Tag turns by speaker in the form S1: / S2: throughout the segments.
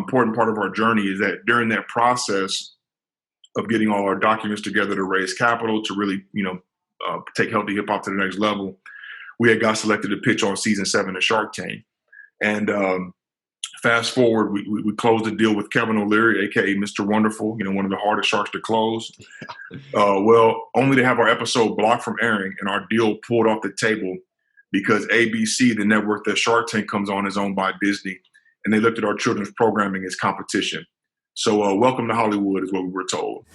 S1: important part of our journey is that during that process of getting all our documents together to raise capital to really, take healthy hip hop to the next level, we had got selected to pitch on season 7 of Shark Tank. And fast forward, we closed a deal with Kevin O-Leary, aka Mr. Wonderful, one of the hardest sharks to close. Well, only to have our episode blocked from airing and our deal pulled off the table because ABC, the network that Shark Tank comes on, is owned by Disney, and they looked at our children's programming as competition. So welcome to Hollywood is what we were told.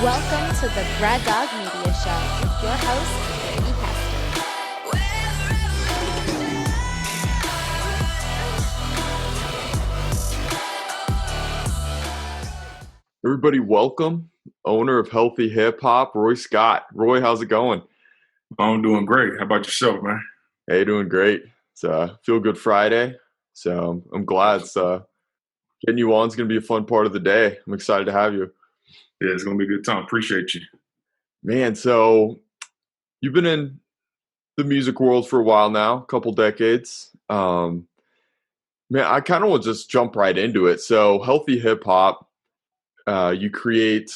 S2: Welcome to the Braddog Media Show with your host, Brittany Pastor.
S3: Everybody, welcome. Owner of Healthy Hip Hop, Roy Scott. Roy, how's it going?
S1: I'm doing great. How about yourself, man?
S3: Hey, doing great. It's Feel Good Friday, so I'm glad. Getting you on is going to be a fun part of the day. I'm excited to have you.
S1: Yeah, it's going to be a good time. Appreciate you.
S3: Man, so you've been in the music world for a while now, a couple decades. Man, I kind of want to just jump right into it. So Healthy Hip Hop, you create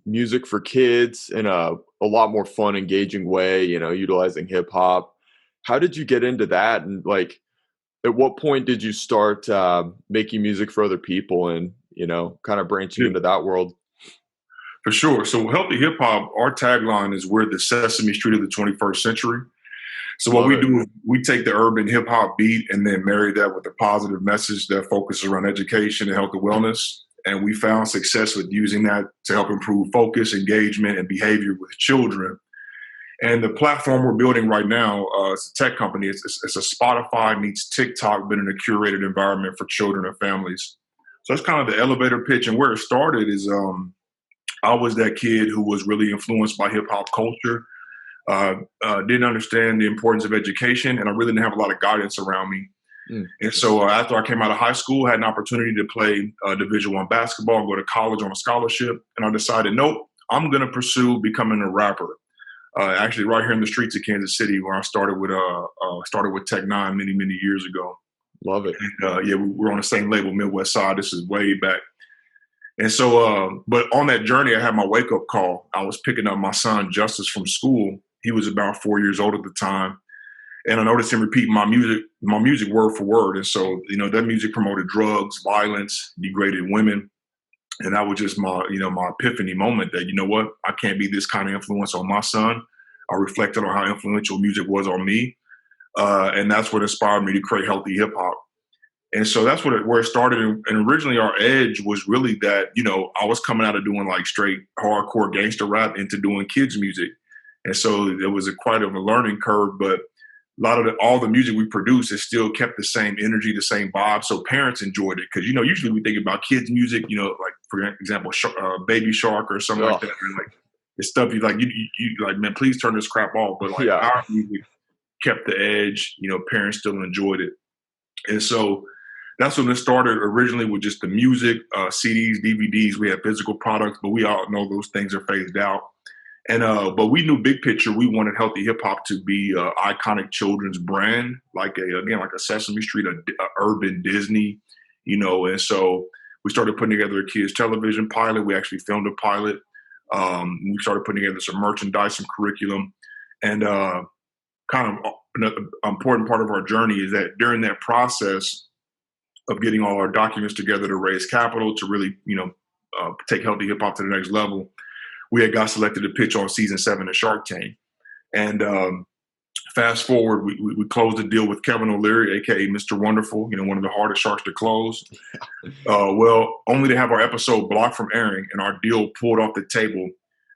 S3: music for kids in a lot more fun, engaging way, utilizing hip hop. How did you get into that? And at what point did you start making music for other people and, kind of branching into that world?
S1: For sure. So Healthy Hip Hop, our tagline is we're the Sesame Street of the 21st century. So what we do is we take the urban hip hop beat and then marry that with a positive message that focuses around education and health and wellness. And we found success with using that to help improve focus, engagement, and behavior with children. And the platform we're building right now, it's a tech company. It's a Spotify meets TikTok, but in a curated environment for children and families. So that's kind of the elevator pitch. And where it started is I was that kid who was really influenced by hip hop culture, didn't understand the importance of education, and I really didn't have a lot of guidance around me. And so after I came out of high school, I had an opportunity to play Division I basketball and go to college on a scholarship. And I decided, nope, I'm going to pursue becoming a rapper. Actually, right here in the streets of Kansas City, where I started with Tech Nine many years ago.
S3: Love it.
S1: And, we were on the same label, Midwest Side. This is way back. And so, but on that journey, I had my wake up call. I was picking up my son, Justice, from school. He was about 4 years old at the time. And I noticed him repeating my music word for word. And so, that music promoted drugs, violence, degraded women. And that was just my epiphany moment that, what, I can't be this kind of influence on my son. I reflected on how influential music was on me. And that's what inspired me to create Healthy Hip Hop. And so that's where it started. And originally our edge was really that, I was coming out of doing straight hardcore gangster rap into doing kids music. And so it was quite of a learning curve, but all the music we produce has still kept the same energy, the same vibe. So parents enjoyed it. Cause usually we think about kids music, for example, Baby Shark or something like that. And the stuff you man, please turn this crap off. But our music kept the edge, parents still enjoyed it. And so that's when it started originally with just the music, CDs, DVDs. We had physical products, but we all know those things are phased out. And but we knew big picture, we wanted Healthy Hip Hop to be an iconic children's brand, like a Sesame Street, a urban Disney, And so we started putting together a kids television pilot. We actually filmed a pilot. We started putting together some merchandise, some curriculum, and kind of an important part of our journey is that during that process of getting all our documents together to raise capital to really, take Healthy Hip Hop to the next level, we had got selected to pitch on season 7 of Shark Tank. And fast forward, we closed a deal with Kevin O-Leary, aka Mr. Wonderful, one of the hardest sharks to close. Well, only to have our episode blocked from airing and our deal pulled off the table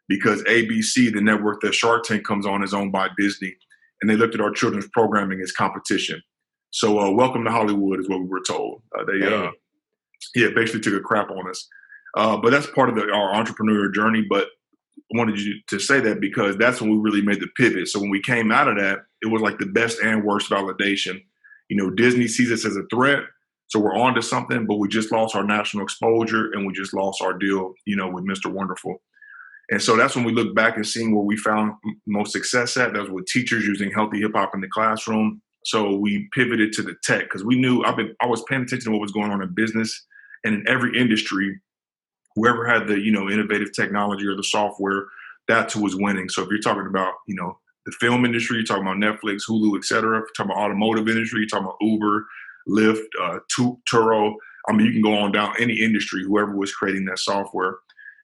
S1: because ABC, the network that Shark Tank comes on, is owned by Disney, and they looked at our children's programming as competition. So welcome to Hollywood is what we were told. They basically took a crap on us. But that's part of our entrepreneurial journey. But I wanted you to say that because that's when we really made the pivot. So when we came out of that, it was like the best and worst validation. Disney sees us as a threat, so we're on to something, but we just lost our national exposure and we just lost our deal, with Mr. Wonderful. And so that's when we look back and seeing where we found most success at. That was with teachers using healthy hip hop in the classroom. So we pivoted to the tech because we knew I was paying attention to what was going on in business, and in every industry, whoever had the innovative technology or the software, that's who was winning. So if you're talking about the film industry, you're talking about Netflix, Hulu, et cetera. If you're talking about automotive industry, you're talking about Uber, Lyft, Turo. I mean, you can go on down any industry, whoever was creating that software.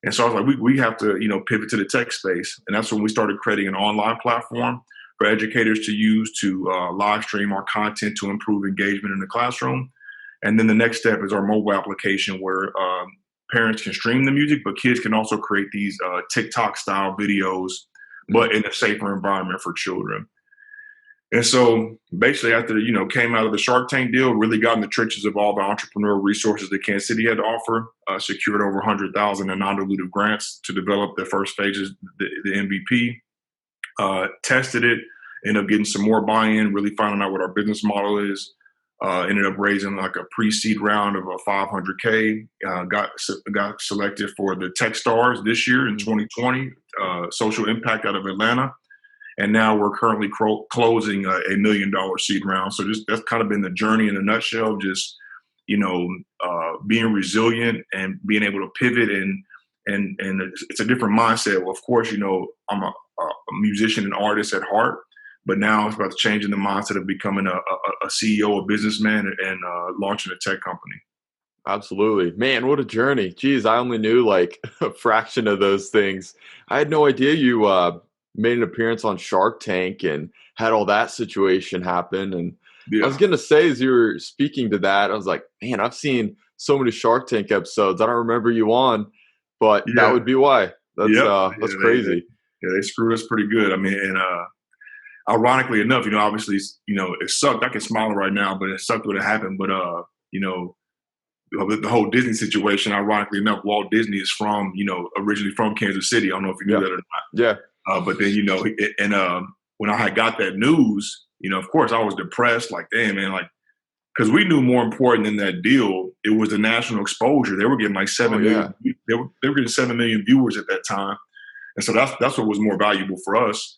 S1: And so I was like, we have to, pivot to the tech space. And that's when we started creating an online platform for educators to use to live stream our content to improve engagement in the classroom. And then the next step is our mobile application where parents can stream the music, but kids can also create these TikTok style videos, but in a safer environment for children. And so basically after, came out of the Shark Tank deal, really got in the trenches of all the entrepreneurial resources that Kansas City had to offer, secured over 100,000 in non-dilutive grants to develop the first phases, the MVP, tested it, ended up getting some more buy-in, really finding out what our business model is, ended up raising like a pre-seed round of a 500K, got selected for the Tech Stars this year in 2020, social impact out of Atlanta. And now we're currently closing a $1 million seed round. So that's kind of been the journey in a nutshell, just, being resilient and being able to pivot and it's a different mindset. Well, of course, I'm a musician and artist at heart, but now it's about changing the mindset of becoming a CEO, a businessman, and launching a tech company.
S3: Absolutely. Man, what a journey. Geez, I only knew like a fraction of those things. I had no idea you made an appearance on Shark Tank and had all that situation happen. And I was going to say, as you were speaking to that, I was like, man, I've seen so many Shark Tank episodes. I don't remember you on, but that would be why. That's crazy.
S1: They screwed us pretty good. I mean, and ironically enough, obviously, it sucked. I can smile right now, but it sucked when it happened. But, the whole Disney situation, ironically enough, Walt Disney is from, originally from Kansas City. I don't know if you knew that or not.
S3: Yeah.
S1: But then, when I had got that news, of course I was depressed, like, damn, man, like, because we knew more important than that deal, it was the national exposure. They were getting like 7 million. They were getting 7 million viewers at that time. And so that's what was more valuable for us.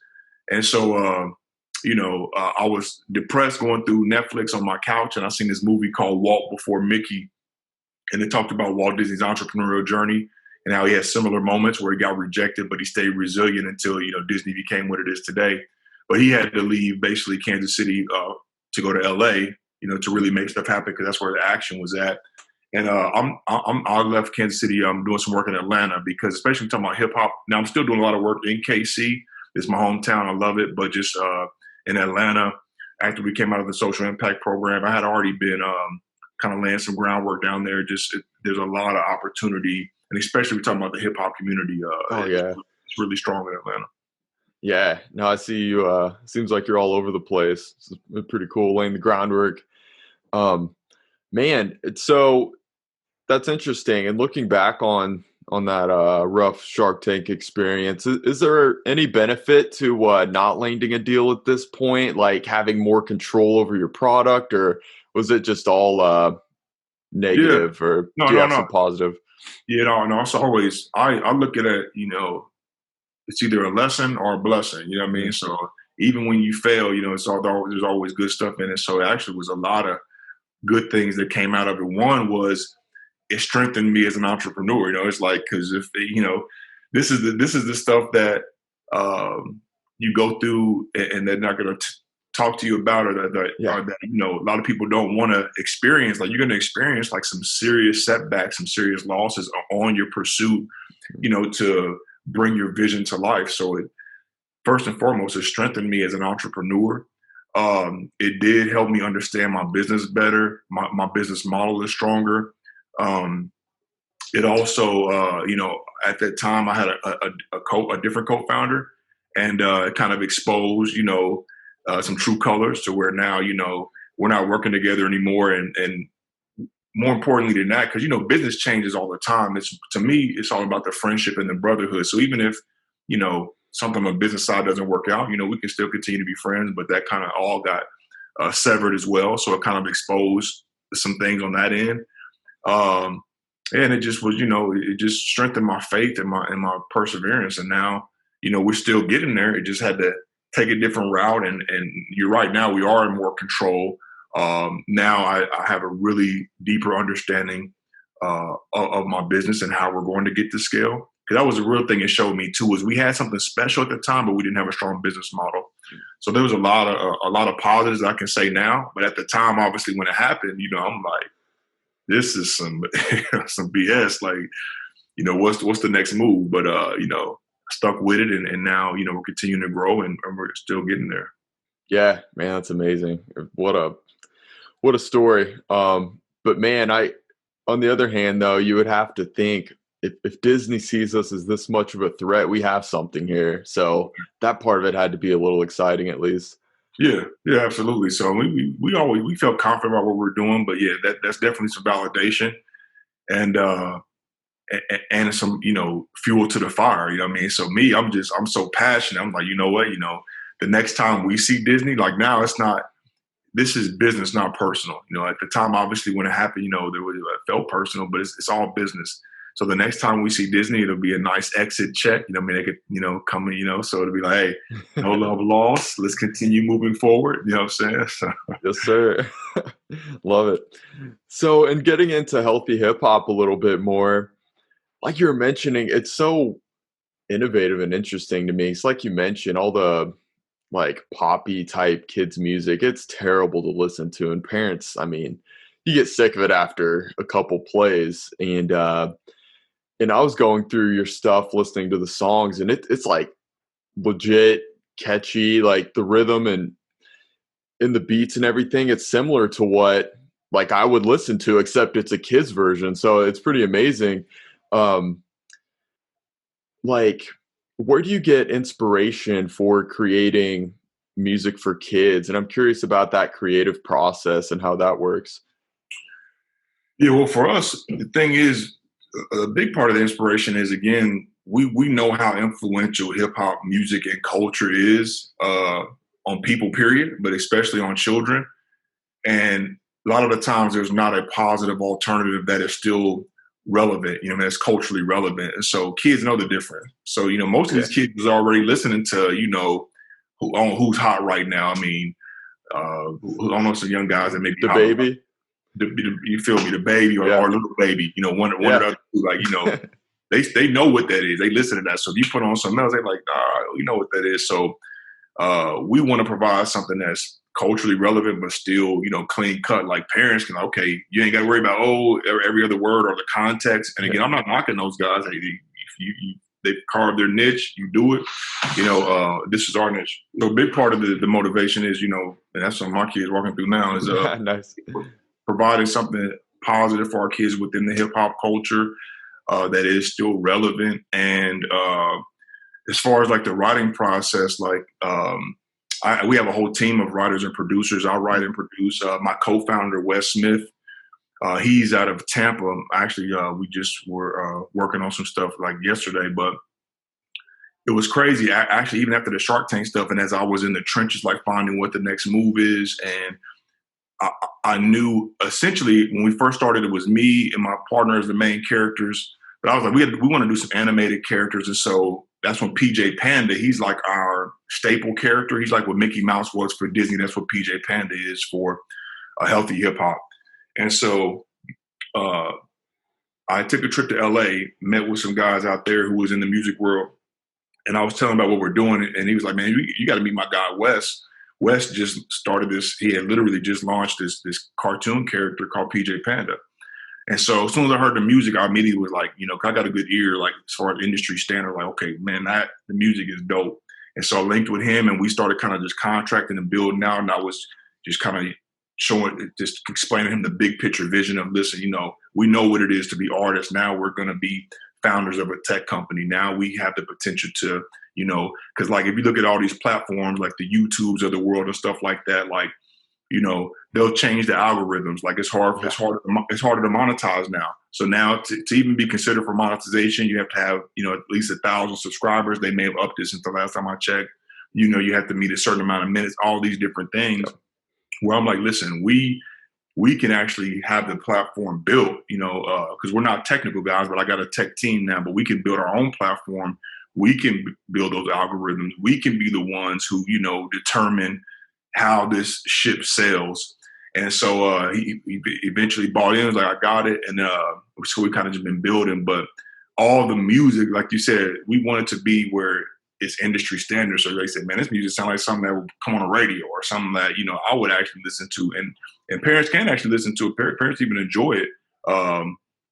S1: And so, I was depressed going through Netflix on my couch, and I seen this movie called Walt Before Mickey. And it talked about Walt Disney's entrepreneurial journey and how he had similar moments where he got rejected, but he stayed resilient until, Disney became what it is today. But he had to leave basically Kansas City to go to LA, to really make stuff happen because that's where the action was at. And I left Kansas City. I'm doing some work in Atlanta because, especially talking about hip hop. Now I'm still doing a lot of work in KC. It's my hometown. I love it. But just in Atlanta, after we came out of the social impact program, I had already been kind of laying some groundwork down there. There's a lot of opportunity, and especially we're talking about the hip hop community. It's really strong in Atlanta.
S3: Yeah, no, I see you. Seems like you're all over the place. It's pretty cool laying the groundwork. Man, so that's interesting. And looking back on that rough Shark Tank experience, is there any benefit to not landing a deal at this point, like having more control over your product, or was it just all negative, or do you have some positive?
S1: Yeah, no. It's always, I look at it, it's either a lesson or a blessing, you know what I mean? So even when you fail, there's always good stuff in it. So it actually was a lot of good things that came out of it. One was it strengthened me as an entrepreneur. It's like, because if, this is the stuff that you go through and they're not going to talk to you about, or that a lot of people don't want to experience. Like, you're going to experience like some serious setbacks, some serious losses on your pursuit, to bring your vision to life. So it, first and foremost, it strengthened me as an entrepreneur. It did help me understand my business better. My business model is stronger. It also, at that time I had a different co-founder, and it kind of exposed, some true colors to where now, we're not working together anymore. And more importantly than that, because, business changes all the time. To me, it's all about the friendship and the brotherhood. So even if, something on the business side doesn't work out, we can still continue to be friends, but that kind of all got severed as well. So it kind of exposed some things on that end. And it just was, it just strengthened my faith and my perseverance. And now, we're still getting there. It just had to take a different route. And you're right. Now we are in more control. Now I have a really deeper understanding of my business and how we're going to get to scale. Because that was a real thing it showed me too, was we had something special at the time, but we didn't have a strong business model. So there was a lot of positives I can say now. But at the time, obviously, when it happened, I'm like, this is some some BS. Like, what's the next move? But stuck with it, and now we're continuing to grow, and we're still getting there.
S3: Yeah, man, that's amazing. What a story. But man, on the other hand, though, you would have to think if Disney sees us as this much of a threat, we have something here. So that part of it had to be a little exciting, at least.
S1: Yeah, absolutely. So we felt confident about what we're doing, but yeah, that's definitely some validation and some fuel to the fire. You know what I mean? So me, I'm so passionate. I'm like, you know what? The next time we see Disney, like now, it's not. This is business, not personal. At the time, obviously, when it happened, it felt personal, but it's all business. So the next time we see Disney, it'll be a nice exit check. They could, come in, so it'll be like, hey, no love lost. Let's continue moving forward. You know what I'm saying? So.
S3: Yes, sir. Love it. So, in getting into healthy hip hop a little bit more, like you were mentioning, it's so innovative and interesting to me. It's like you mentioned, all the like poppy type kids music, it's terrible to listen to. And parents, I mean, you get sick of it after a couple plays. And I was going through your stuff, listening to the songs, and it's like legit catchy, like the rhythm and in the beats and everything. It's similar to what like I would listen to, except it's a kid's version. So it's pretty amazing. Like, where do you get inspiration for creating music for kids? And I'm curious about that creative process and how that works.
S1: Yeah, well, for us, the thing is, a big part of the inspiration is, again, we know how influential hip hop music and culture is on people, period, but especially on children. And a lot of the times there's not a positive alternative that is still relevant, that's culturally relevant. And so kids know the difference. So, most of these kids is already listening to, who's hot right now. I mean, I don't know, some young guys that may be
S3: The
S1: hot.
S3: Baby.
S1: You feel me? The Baby or Little Baby, one or the other, like, they know what that is. They listen to that. So if you put on something else, they're like, we know what that is. So we want to provide something that's culturally relevant, but still, clean cut. Like parents can, okay, you ain't got to worry about, every other word or the context. And again, I'm not knocking those guys. Hey, if they've carved their niche, you do it. This is our niche. So a big part of the motivation is, and that's what my kids walking through now is
S3: nice.
S1: Providing something positive for our kids within the hip hop culture that is still relevant. And as far as like the writing process, like we have a whole team of writers and producers. I write and produce. My co-founder, Wes Smith, he's out of Tampa. Actually, we just were working on some stuff like yesterday, but it was crazy. Actually, even after the Shark Tank stuff, and as I was in the trenches, like finding what the next move is, and I knew essentially when we first started, it was me and my partner as the main characters. But I was like, we want to do some animated characters. And so that's when PJ Panda, he's like our staple character. He's like what Mickey Mouse was for Disney. That's what PJ Panda is for healthy hip hop. And so I took a trip to LA, met with some guys out there who was in the music world. And I was telling him about what we're doing. And he was like, man, you got to meet my guy, Wes. Wes just started this. He had literally just launched this cartoon character called PJ Panda. And so as soon as I heard the music, I immediately was like, I got a good ear, like as far as industry standard, like, okay, man, the music is dope. And so I linked with him and we started kind of just contracting and building out. And I was just kind of just explaining to him the big picture vision of, listen, we know what it is to be artists. Now we're going to be founders of a tech company. Now we have the potential to, because like if you look at all these platforms, like the YouTubes of the world and stuff like that, like, they'll change the algorithms. Like it's harder to monetize now. So now to even be considered for monetization, you have to have, at least 1,000 subscribers. They may have upped it since the last time I checked. You have to meet a certain amount of minutes, all these different things. Where I'm like, listen, we we can actually have the platform built, because we're not technical guys, but I got a tech team now, but we can build our own platform. We can build those algorithms. We can be the ones who, determine how this ship sails. And so he eventually bought in, like, I got it. And so we kind of just been building, but all the music, like you said, we want it to be where it's industry standard. So they said, man, this music sounds like something that would come on the radio or something that, I would actually listen to. And parents can actually listen to it. Parents even enjoy it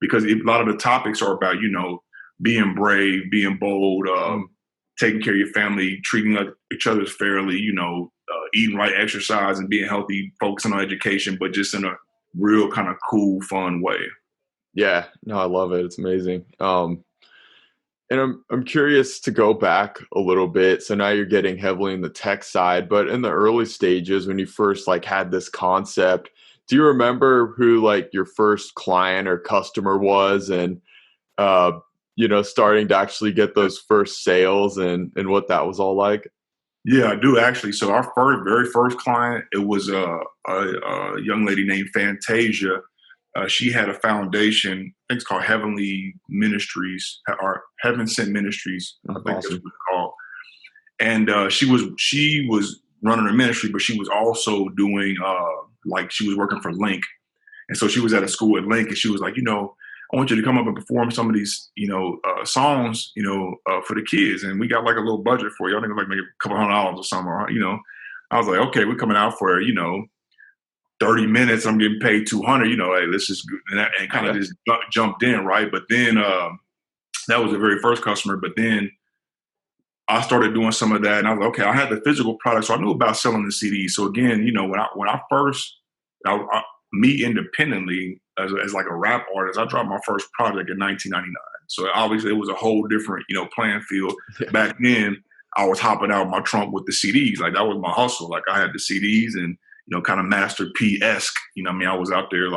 S1: because a lot of the topics are about, being brave, being bold, taking care of your family, treating each other fairly, eating right, exercise, and being healthy, focusing on education, but just in a real kind of cool, fun way.
S3: Yeah, no, I love it. It's amazing. And I'm curious to go back a little bit. So now you're getting heavily in the tech side, but in the early stages when you first had this concept, do you remember who your first client or customer was, and starting to actually get those first sales and what that was all like?
S1: Yeah, I do actually. So our very first client, it was a young lady named Fantasia. She had a foundation, I think it's called Heavenly Ministries, or Heaven Sent Ministries. I think that's what it's called. And she was running her ministry, but she was also doing she was working for Link. And so she was at a school at Link, and she was like, I want you to come up and perform some of these, songs, for the kids. And we got a little budget for you. I think it was maybe a couple $100 or something, I was like, okay, we're coming out for, 30 minutes, I'm getting paid 200, hey, this is good. And kind of just jumped in, right? But then that was the very first customer. But then I started doing some of that, and I was like, okay, I had the physical product, so I knew about selling the CDs. So again, when I first, me independently as a rap artist, I dropped my first project in 1999. So obviously it was a whole different, playing field. Yeah. Back then, I was hopping out of my trunk with the CDs. That was my hustle. I had the CDs and, kind of Master P-esque. I was out there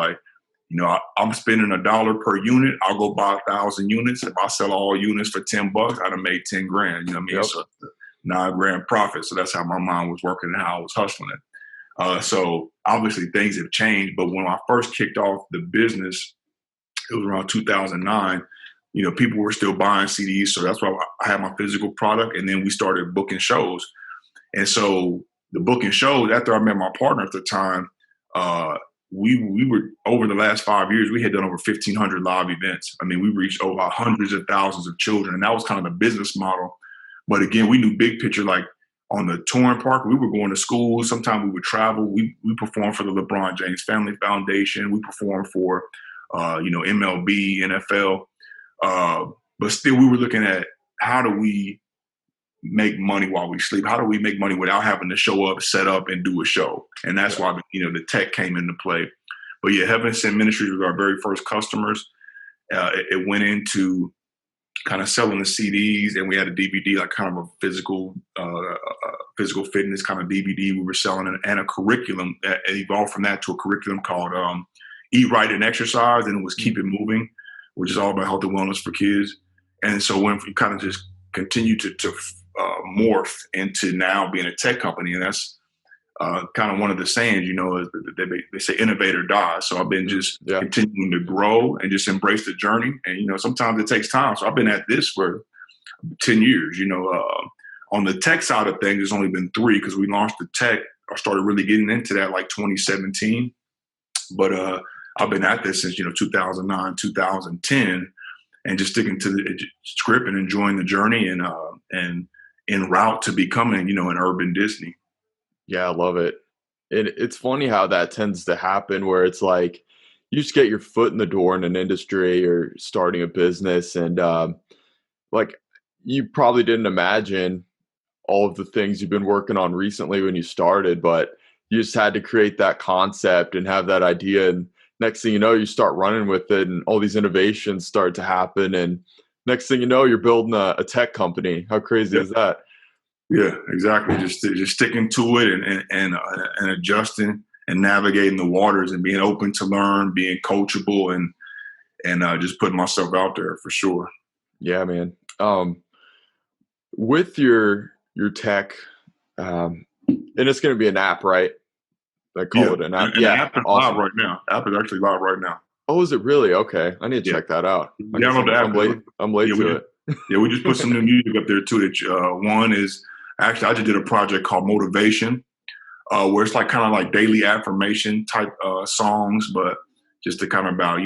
S1: I'm spending $1 per unit. I'll go buy 1,000 units. If I sell all units for $10, I'd have made 10 grand.
S3: Yep.
S1: So $9 profit. So that's how my mind was working and how I was hustling it. So obviously things have changed, but when I first kicked off the business, it was around 2009. People were still buying CDs, so that's why I had my physical product, and then we started booking shows. And so the booking shows, after I met my partner at the time, we were, over the last 5 years, we had done over 1,500 live events. We reached over hundreds of thousands of children, and that was kind of the business model. But again, we knew big picture, on the touring park, we were going to school. Sometimes we would travel. We performed for the LeBron James Family Foundation. We performed for, MLB, NFL. But still, we were looking at how do we make money while we sleep? How do we make money without having to show up, set up, and do a show? And that's why, the tech came into play. But yeah, Heaven Sent Ministries was our very first customers. It went into kind of selling the CDs, and we had a DVD, kind of a physical fitness kind of DVD we were selling, and a curriculum. It evolved from that to a curriculum called Eat Right and Exercise, and it was Keep It Moving, which is all about health and wellness for kids. And so when we kind of just continue to morph into now being a tech company, and that's kind of one of the sayings, they say innovate or die. So I've been just continuing to grow and just embrace the journey. And, sometimes it takes time. So I've been at this for 10 years, on the tech side of things, it's only been 3 because we launched the tech. I started really getting into that 2017. But I've been at this since, 2009, 2010, and just sticking to the script and enjoying the journey and en route to becoming, an urban Disney.
S3: Yeah, I love it. It's funny how that tends to happen, where it's you just get your foot in the door in an industry or starting a business, and you probably didn't imagine all of the things you've been working on recently when you started, but you just had to create that concept and have that idea, and next thing you know, you start running with it, and all these innovations start to happen, and next thing you know, you're building a tech company. How crazy is that?
S1: Yeah, exactly. Just sticking to it and adjusting and navigating the waters and being open to learn, being coachable, and just putting myself out there for sure.
S3: Yeah, man. With your tech, and it's going to be an app, right? They
S1: Yeah,
S3: call it an app.
S1: and the
S3: Yeah,
S1: app is live
S3: awesome.
S1: right now. The app is actually live right now.
S3: Oh, is it really? Okay, I need to
S1: Yeah,
S3: check that out. I guess
S1: download the app.
S3: I'm late. I'm late
S1: Yeah, we
S3: to
S1: just
S3: it.
S1: we just put some new music up there too. That one is actually I just did a project called Motivation, where it's like kind of like daily affirmation type songs, but just to kind of about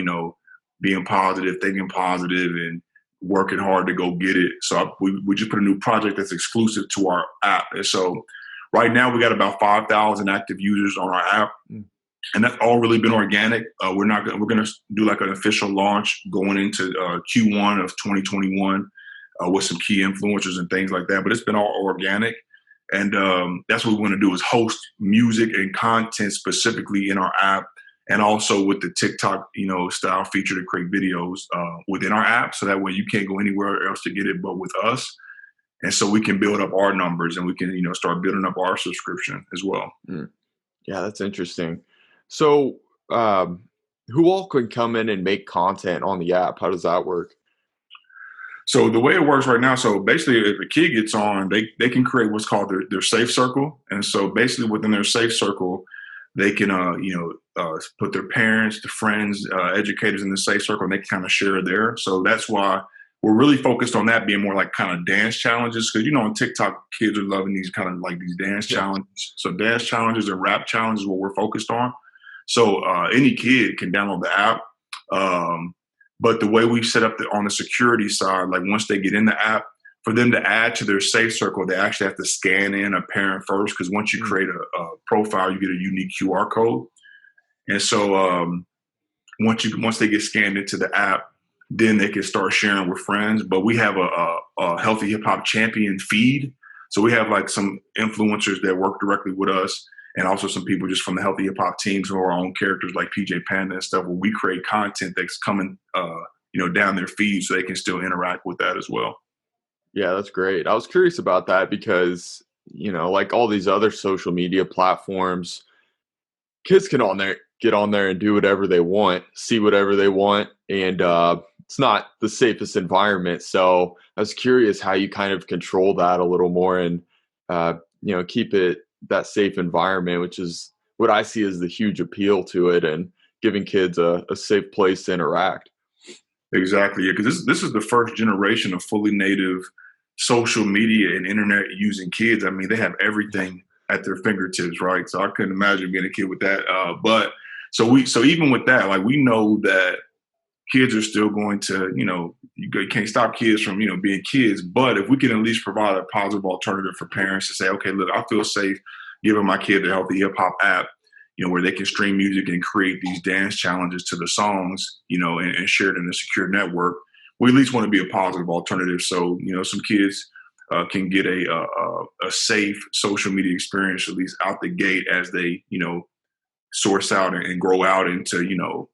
S1: being positive, thinking positive, and working hard to go get it. So we just put a new project that's exclusive to our app, and so right now we got about 5,000 active users on our app. And that's all really been organic. We're going to do like an official launch going into Q1 of 2021 with some key influencers and things like that. But it's been all organic. And that's what we want to do is host music and content specifically in our app, and also with the TikTok, style feature to create videos within our app. So that way you can't go anywhere else to get it but with us. And so we can build up our numbers, and we can, start building up our subscription as well.
S3: Yeah, that's interesting. So, who all can come in and make content on the app? How does that work?
S1: So the way it works right now, so basically if a kid gets on, they can create what's called their safe circle. And so basically within their safe circle, they can, put their parents, their friends, educators in the safe circle, and they can kind of share there. So that's why we're really focused on that being more like kind of dance challenges. Because, on TikTok, kids are loving these kind of like these dance challenges. So dance challenges and rap challenges is what we're focused on. So any kid can download the app. But the way we've set up on the security side, like once they get in the app, for them to add to their safe circle, they actually have to scan in a parent first, because once you create a profile, you get a unique QR code. And so once they get scanned into the app, then they can start sharing with friends. But we have a Healthy Hip Hop Champion feed. So we have like some influencers that work directly with us, and also some people just from the Healthy Hip Hop team, some of our own characters like PJ Panda and stuff, where we create content that's coming, down their feed, so they can still interact with that as well.
S3: Yeah, that's great. I was curious about that because, like all these other social media platforms, kids can get on there and do whatever they want, see whatever they want, and it's not the safest environment. So I was curious how you kind of control that a little more and keep it that safe environment, which is what I see as the huge appeal to it, and giving kids a safe place to interact.
S1: Exactly, yeah, because this is the first generation of fully native social media and internet using kids. I mean, they have everything at their fingertips, right? So I couldn't imagine being a kid with that. But so even with that, like we know that kids are still going to, you can't stop kids from, being kids. But if we can at least provide a positive alternative for parents to say, okay, look, I feel safe giving my kid a Healthy Hip Hop app, where they can stream music and create these dance challenges to the songs, and share it in a secure network. We at least want to be a positive alternative. So, some kids can get a safe social media experience, at least out the gate, as they, source out and grow out into,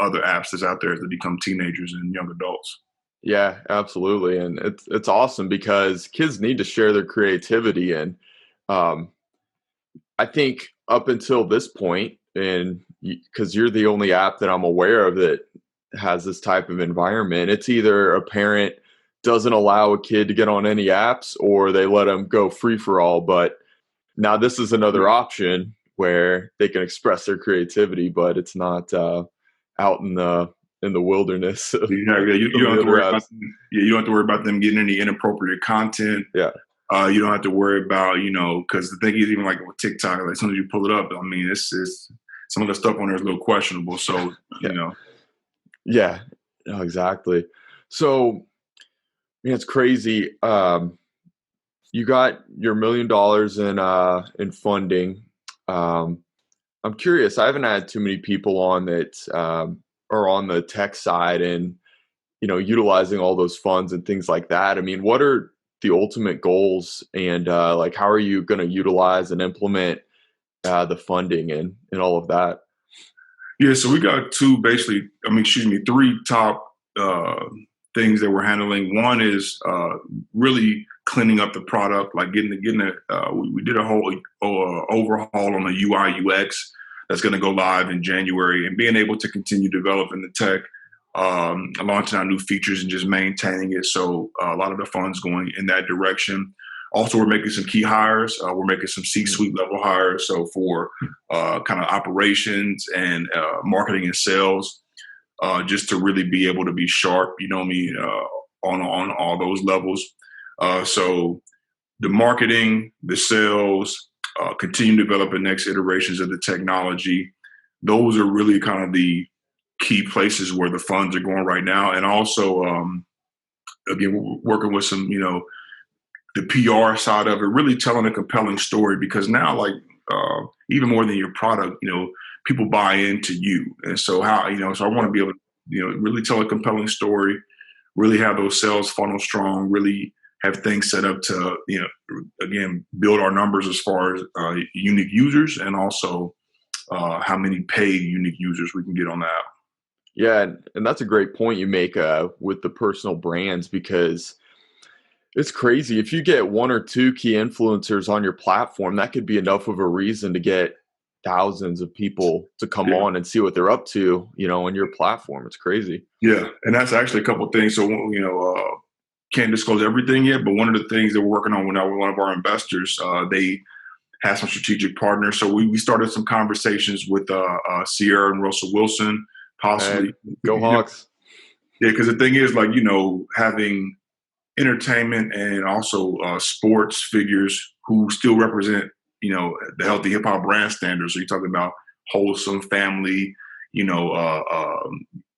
S1: other apps that's out there as they become teenagers and young adults.
S3: Yeah, absolutely. And it's awesome because kids need to share their creativity. And I think up until this point, and because you're the only app that I'm aware of that has this type of environment, it's either a parent doesn't allow a kid to get on any apps, or they let them go free for all. But now this is another option where they can express their creativity, but it's not out in the wilderness.
S1: Exactly. You don't have to worry about them, you don't have to worry about them getting any inappropriate content.
S3: Yeah.
S1: You don't have to worry about, because the thing is, even like with TikTok, like as soon as you pull it up, I mean, it's some of the stuff on there is a little questionable. So,
S3: Yeah, no, exactly. So, it's crazy. You got your $1 million in funding. I'm curious. I haven't had too many people on that are on the tech side and utilizing all those funds and things like that. I mean, what are the ultimate goals, and like how are you going to utilize and implement the funding and all of that?
S1: Yeah, so we got three top things that we're handling. One is really cleaning up the product, like getting it. We did a whole overhaul on the UI UX that's going to go live in January, and being able to continue developing the tech, launching out new features and just maintaining it. So a lot of the funds going in that direction. Also, we're making some key hires. We're making some C-suite level hires. So for kind of operations and marketing and sales, just to really be able to be sharp, you know what I mean, on all those levels. So the marketing, the sales, continue developing next iterations of the technology. Those are really kind of the key places where the funds are going right now. And also, again, working with some, the PR side of it, really telling a compelling story, because now, like, even more than your product, people buy into you. And so so I want to be able to, really tell a compelling story, really have those sales funnels strong, really have things set up to, again, build our numbers as far as unique users, and also how many paid unique users we can get on the app.
S3: Yeah, and that's a great point you make with the personal brands, because it's crazy. If you get one or two key influencers on your platform, that could be enough of a reason to get thousands of people to come on and see what they're up to, on your platform. It's crazy.
S1: Yeah, and that's actually a couple of things. So, can't disclose everything yet, but one of the things that we're working on with one of our investors, they have some strategic partners. So we started some conversations with Sierra and Russell Wilson, possibly.
S3: Go Hawks.
S1: Yeah, because the thing is, like, having entertainment and also sports figures who still represent, the healthy hip hop brand standards. So you're talking about wholesome, family,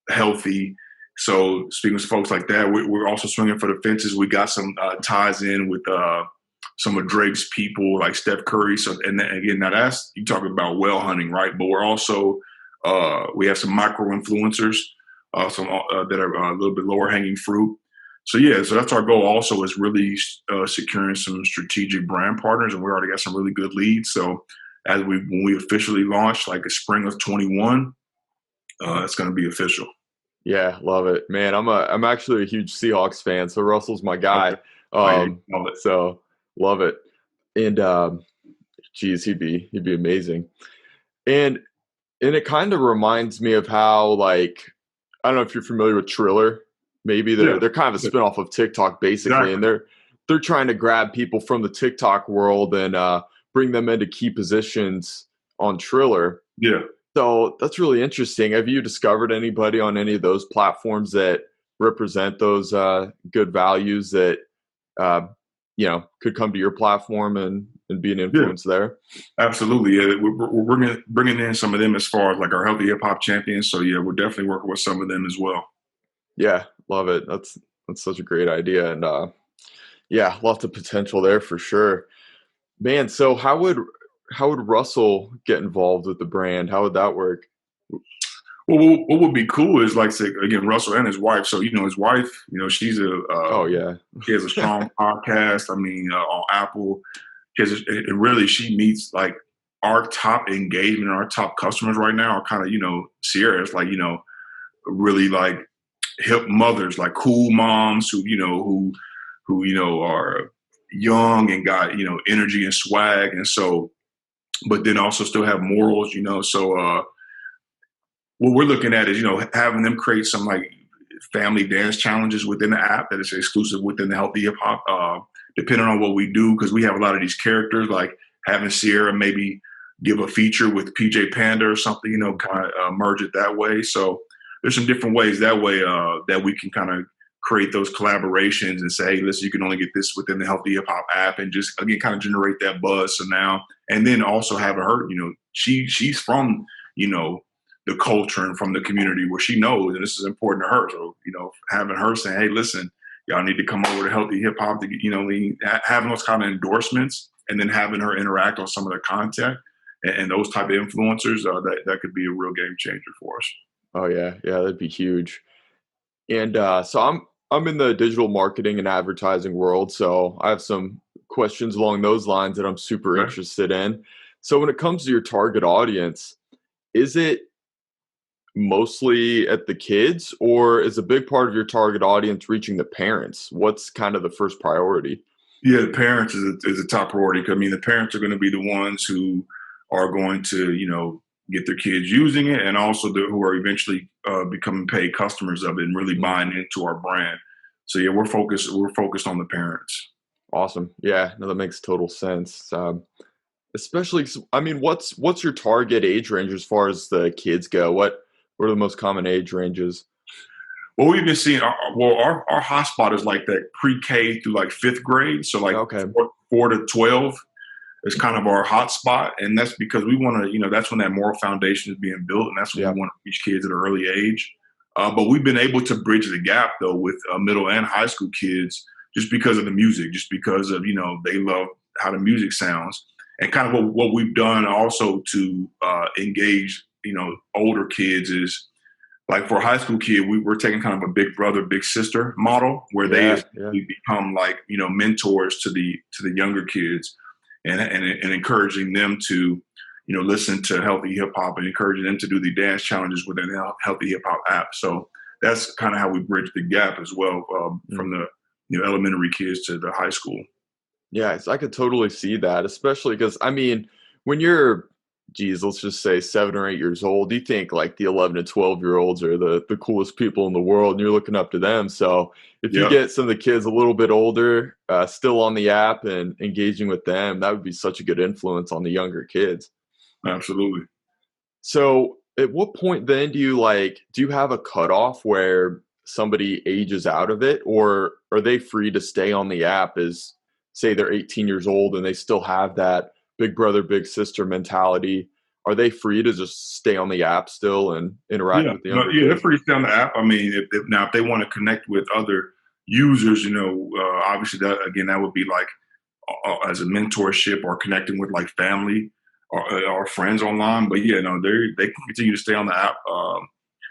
S1: healthy. So speaking to folks like that, we're also swinging for the fences. We got some ties in with some of Drake's people, like Steph Curry. So, and again, now that's, you talking about whale hunting, right? But we're also, we have some micro influencers, some that are a little bit lower hanging fruit. So yeah, so that's our goal also, is really securing some strategic brand partners, and we already got some really good leads. So when we officially launch, like the spring of 21, it's going to be official.
S3: Yeah, love it, man. I'm actually a huge Seahawks fan, so Russell's my guy.
S1: Okay.
S3: So love it. And geez, he'd be amazing. And it kind of reminds me of how, like, I don't know if you're familiar with Triller. Maybe they're kind of a spinoff of TikTok, basically, and they're trying to grab people from the TikTok world and bring them into key positions on Triller.
S1: Yeah.
S3: So that's really interesting. Have you discovered anybody on any of those platforms that represent those good values that could come to your platform and be an influence there?
S1: Absolutely. Yeah, we're bringing in some of them as far as like our healthy hip hop champions. So yeah, we're definitely working with some of them as well.
S3: Yeah, love it. That's such a great idea, and lots of potential there for sure, man. So how would Russell get involved with the brand? How would that work?
S1: Well, what would be cool is, like, say, again, Russell and his wife. So, his wife, she's she has a strong podcast. I mean, on Apple, she meets like our top engagement, our top customers right now are kind of, Sierra's like, really like hip mothers, like cool moms who are young and got, energy and swag. And so, but then also still have morals, so, what we're looking at is, having them create some like family dance challenges within the app that is exclusive within the healthy hip hop, depending on what we do, because we have a lot of these characters, like having Sierra maybe give a feature with PJ Panda or something, kind of merge it that way. So there's some different ways that way that we can kind of create those collaborations and say, hey, listen, you can only get this within the healthy hip hop app, and just, again, kind of generate that buzz. So now, and then also having her, she's from, the culture and from the community where she knows, and this is important to her. So, having her saying, hey, listen, y'all need to come over to healthy hip hop to get, having those kind of endorsements, and then having her interact on some of the content and those type of influencers, that could be a real game changer for us.
S3: Oh yeah, that'd be huge. And so I'm in the digital marketing and advertising world, so I have some questions along those lines that I'm super interested in. So when it comes to your target audience, is it mostly at the kids, or is a big part of your target audience reaching the parents? What's kind of the first priority?
S1: Yeah, the parents is a top priority. I mean, the parents are going to be the ones who are going to, get their kids using it, and also who are eventually becoming paid customers of it and really buying into our brand. So yeah, we're focused on the parents.
S3: Awesome. Yeah, no, that makes total sense. Especially, I mean, what's your target age range as far as the kids go? What are the most common age ranges?
S1: Well, we've been seeing, our hotspot is like that pre-K through like fifth grade. So like
S3: Okay.
S1: 4 to 12 is kind of our hotspot. And that's because we want to, that's when that moral foundation is being built. And that's when
S3: Yeah.
S1: we want to reach kids at an early age. But we've been able to bridge the gap though with middle and high school kids just because of the music, just because of, they love how the music sounds. And kind of what we've done also to engage, older kids is, like for a high school kid, we're taking kind of a big brother, big sister model where they
S3: Yeah. Yeah.
S1: essentially become like, mentors to the younger kids and encouraging them to, listen to healthy hip hop and encouraging them to do the dance challenges within the healthy hip hop app. So that's kind of how we bridge the gap as well from the elementary kids to the high school.
S3: Yeah, I could totally see that, especially because I mean, when you're, geez, let's just say 7 or 8 years old, you think like the 11 to 12-year olds are the coolest people in the world, and you're looking up to them. So if you
S1: Yeah,
S3: get some of the kids a little bit older, still on the app and engaging with them, that would be such a good influence on the younger kids.
S1: absolutely.
S3: So at what point then do you have a cutoff where somebody ages out of it, or are they free to stay on the app as say they're 18 years old and they still have that big brother, big sister mentality? Are they free to just stay on the app still and interact
S1: Yeah,
S3: with the
S1: no,
S3: younger
S1: yeah, they're
S3: kids?
S1: free to stay on the app. I mean, if they want to connect with other users, obviously that would be like as a mentorship or connecting with like family or friends online. But yeah, no, they can continue to stay on the app.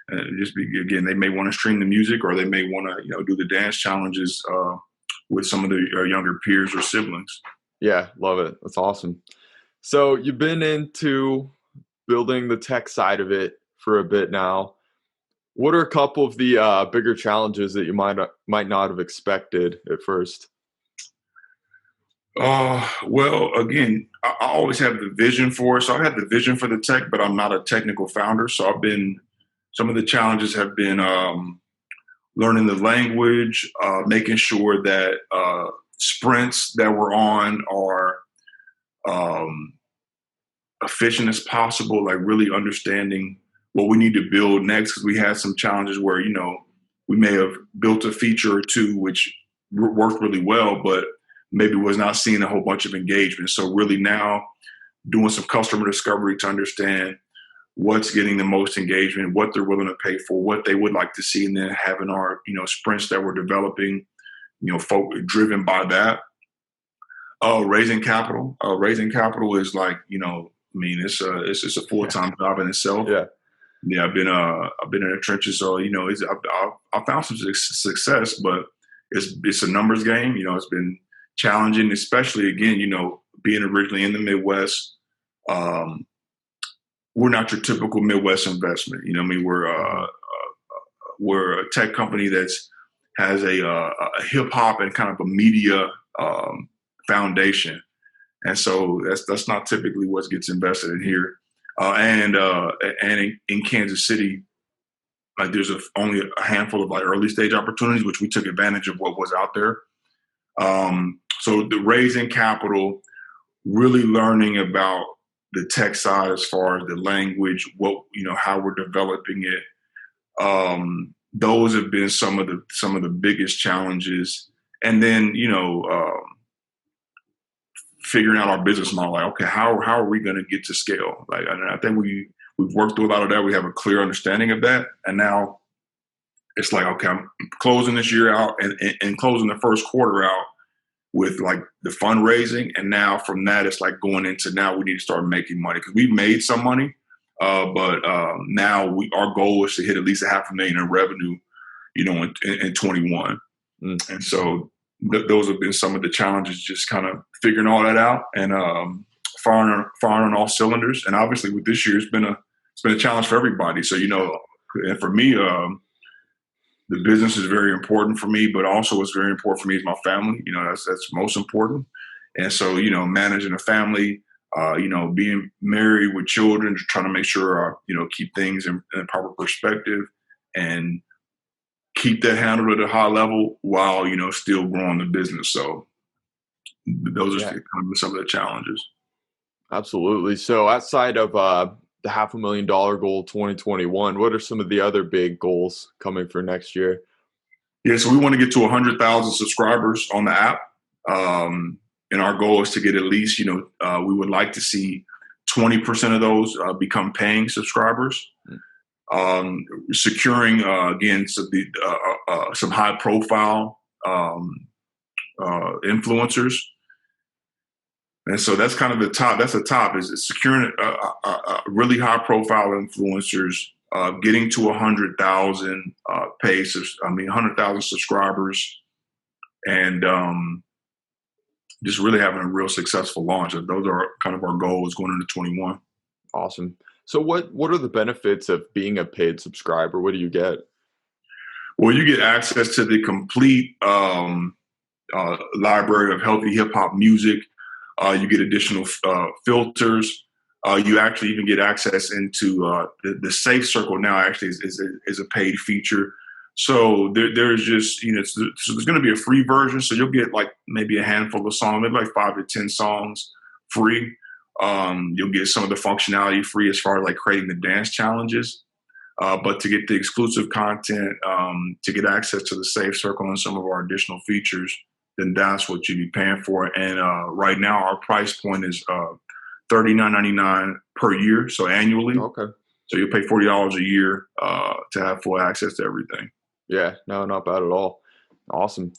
S1: And just be, again, they may want to stream the music or they may want to do the dance challenges with some of the younger peers or siblings.
S3: Yeah, love it. That's awesome. So you've been into building the tech side of it for a bit now. What are a couple of the bigger challenges that you might not have expected at first?
S1: Well, again, I always have the vision for it. So I had the vision for the tech, but I'm not a technical founder. So some of the challenges have been learning the language, making sure that sprints that we're on are um, efficient as possible, like really understanding what we need to build next. Because we had some challenges where, we may have built a feature or two, which worked really well, but maybe was not seeing a whole bunch of engagement. So really now doing some customer discovery to understand what's getting the most engagement, what they're willing to pay for, what they would like to see, and then having our, sprints that we're developing, folk driven by that. Raising capital. Raising capital is like, I mean, it's just a full time job in itself.
S3: Yeah.
S1: Yeah, I've been in the trenches, so I've found some success, but it's a numbers game. It's been challenging, especially again, being originally in the Midwest. We're not your typical Midwest investment. I mean, we're a tech company that's has a hip hop and kind of a media foundation, and so that's not typically what gets invested in here. And in Kansas City, like there's only a handful of like early stage opportunities, which we took advantage of what was out there. So the raising capital, really learning about the tech side as far as the language, how we're developing it. Those have been some of the biggest challenges. And then, figuring out our business model, like, okay, how are we going to get to scale? Like, and I think we've worked through a lot of that. We have a clear understanding of that. And now it's like, okay, I'm closing this year out and closing the first quarter out with like the fundraising. And now from that, it's like going into now we need to start making money because we've made some money. But now our goal is to hit at least $500,000 in revenue, in 21. Mm. And so those have been some of the challenges, just kind of figuring all that out and firing on all cylinders. And obviously with this year, it's been a challenge for everybody. So, and for me, the business is very important for me, but also what's very important for me is my family. That's most important. And so, managing a family, being married with children, trying to make sure, keep things in proper perspective and keep that handled at a high level while, still growing the business. So those are
S3: Yeah,
S1: kind of some of the challenges.
S3: absolutely. So outside of the $500,000 goal 2021, what are some of the other big goals coming for next year?
S1: Yeah, so we want to get to 100,000 subscribers on the app. And our goal is to get at least, we would like to see 20% of those become paying subscribers. Securing, again, some high profile influencers. And so that's kind of the top. That's the top is securing really high profile influencers, getting to 100,000 100,000 subscribers, and just really having a real successful launch. Those are kind of our goals going into 21.
S3: Awesome. So what are the benefits of being a paid subscriber? What do you get?
S1: Well, you get access to the complete library of healthy hip hop music. You get additional filters. You actually even get access into the Safe Circle now. Actually, is a paid feature. So there's just so there's going to be a free version. So you'll get like maybe a handful of songs, maybe like 5 to 10 songs free. You'll get some of the functionality free as far as like creating the dance challenges. But to get the exclusive content, to get access to the Safe Circle and some of our additional features, then that's what you'd be paying for. And right now, our price point is $39.99 per year, so annually.
S3: Okay.
S1: So you'll pay $40 a year to have full access to everything.
S3: Yeah, no, not bad at all. Awesome.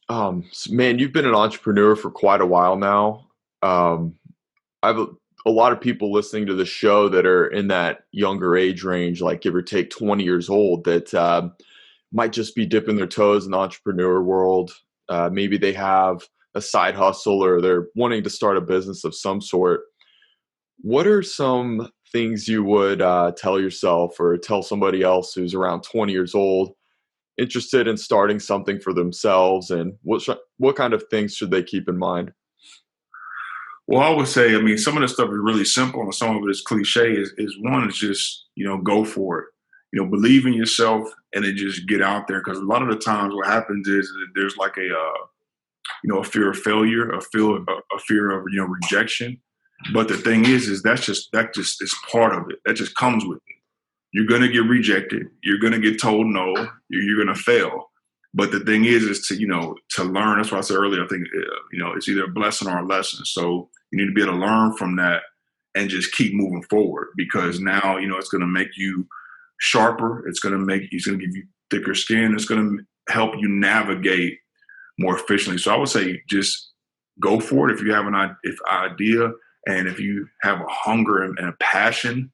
S3: Man, you've been an entrepreneur for quite a while now. I have a lot of people listening to the show that are in that younger age range, like give or take 20 years old, that might just be dipping their toes in the entrepreneur world. Maybe they have a side hustle or they're wanting to start a business of some sort. What are some things you would tell yourself or tell somebody else who's around 20 years old, interested in starting something for themselves, and what kind of things should they keep in mind?
S1: Well, I would say, some of the stuff is really simple and some of it is cliche. Is one is just, go for it. Believe in yourself and then just get out there. Because a lot of the times what happens is that there's like a fear of failure, a fear of, rejection. But the thing is that just is part of it. That just comes with it. You're going to get rejected. You're going to get told no. You're going to fail. But the thing is to learn. That's what I said earlier. I think, it's either a blessing or a lesson. So you need to be able to learn from that and just keep moving forward, because now, it's going to make you sharper. It's going to give you thicker skin. It's going to help you navigate more efficiently. So I would say just go for it. If you have an idea and if you have a hunger and a passion,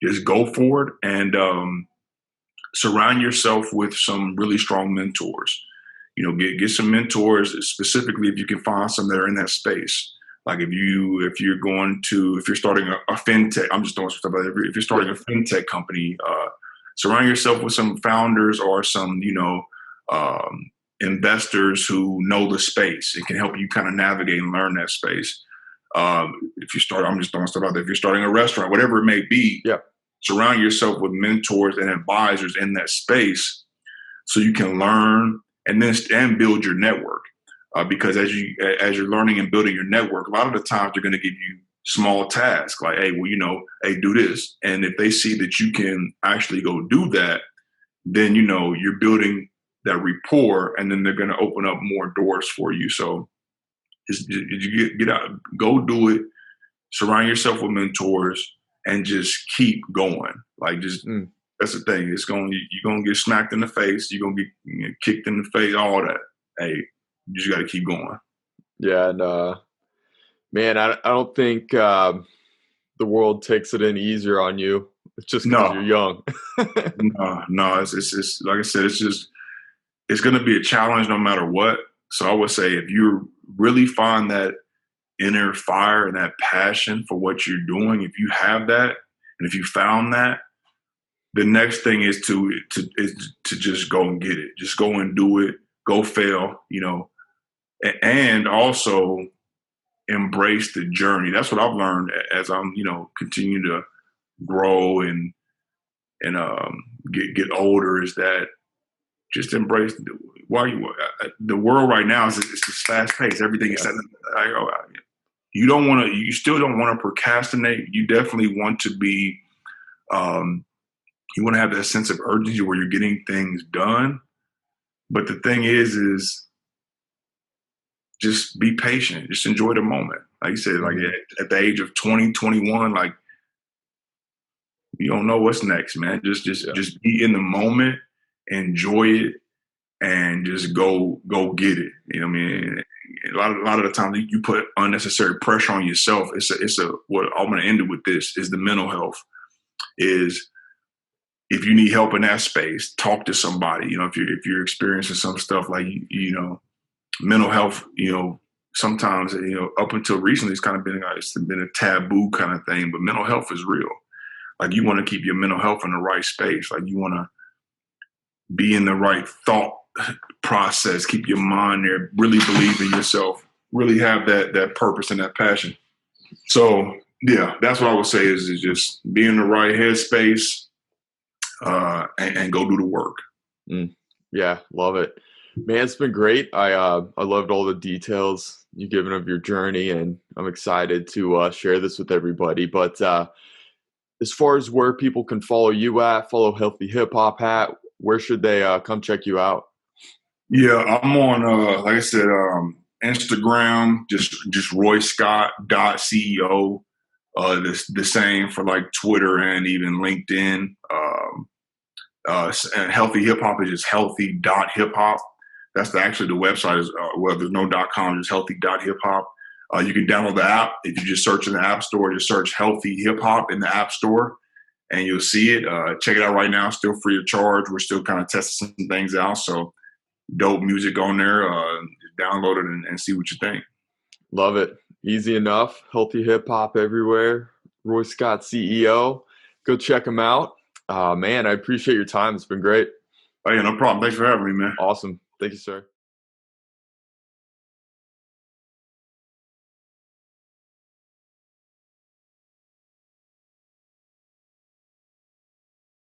S1: just go for it. And, surround yourself with some really strong mentors. Get some mentors, specifically if you can find some that are in that space. Like if you're starting a fintech, I'm just throwing stuff out there. If you're starting a fintech company, surround yourself with some founders or some, investors who know the space and can help you kind of navigate and learn that space. I'm just throwing stuff out there. If you're starting a restaurant, whatever it may be, surround yourself with mentors and advisors in that space so you can learn and build your network. Because as you're learning and building your network, a lot of the times they're going to give you small tasks like, hey, do this. And if they see that you can actually go do that, then, you're building that rapport, and then they're going to open up more doors for you. So just get out, go do it, surround yourself with mentors, and just keep going. Like that's the thing. You're gonna get smacked in the face. You're gonna get kicked in the face. All that. Hey, you just got to keep going.
S3: Yeah, and man, I don't think the world takes it any easier on you. It's just because you're young.
S1: No. It's like I said. It's gonna be a challenge no matter what. So I would say if you really find that inner fire and that passion for what you're doing, if you have that, and if you found that, the next thing is to just go and get it. Just go and do it. Go fail, and also embrace the journey. That's what I've learned as I'm, continue to grow and get older, is that just embrace the world right now is it's just fast paced. Everything is you don't want to. You still don't want to procrastinate. You definitely want to be. You want to have that sense of urgency where you're getting things done. But the thing is just be patient. Just enjoy the moment. Like you said, like at the age of 20, 21, like you don't know what's next, man. Just be in the moment, enjoy it, and just go get it. You know what I mean? A lot of the time you put unnecessary pressure on yourself. It's a what I'm going to end it with this is the mental health is if you need help in that space, talk to somebody. You know, if you're experiencing some stuff like mental health, sometimes up until recently it's been a taboo kind of thing, but mental health is real. Like you want to keep your mental health in the right space. Like you want to be in the right thought process, keep your mind there, really believe in yourself, really have that purpose and that passion. So yeah, that's what I would say is just be in the right headspace and go do the work.
S3: Yeah, love it. Man, it's been great. I loved all the details you've given of your journey, and I'm excited to share this with everybody. But as far as where people can follow you at, follow Healthy Hip Hop at, where should they come check you out?
S1: Yeah, I'm on, like I said, Instagram, just royscott.ceo. The same for like Twitter and even LinkedIn. And Healthy Hip Hop is just healthy.hiphop. That's actually the website is, there's no .com, just healthy.hiphop. You can download the app. If you just search in the App Store, just search Healthy Hip Hop in the App Store and you'll see it. Check it out right now. Still free of charge. We're still kind of testing some things out. So dope music on there. Download it and see what you think.
S3: Love it. Easy enough. Healthy Hip Hop everywhere. Roy Scott, CEO. Go check him out. Man, I appreciate your time. It's been great.
S1: Oh, yeah, no problem. Thanks for having me, man.
S3: Awesome. Thank you, sir.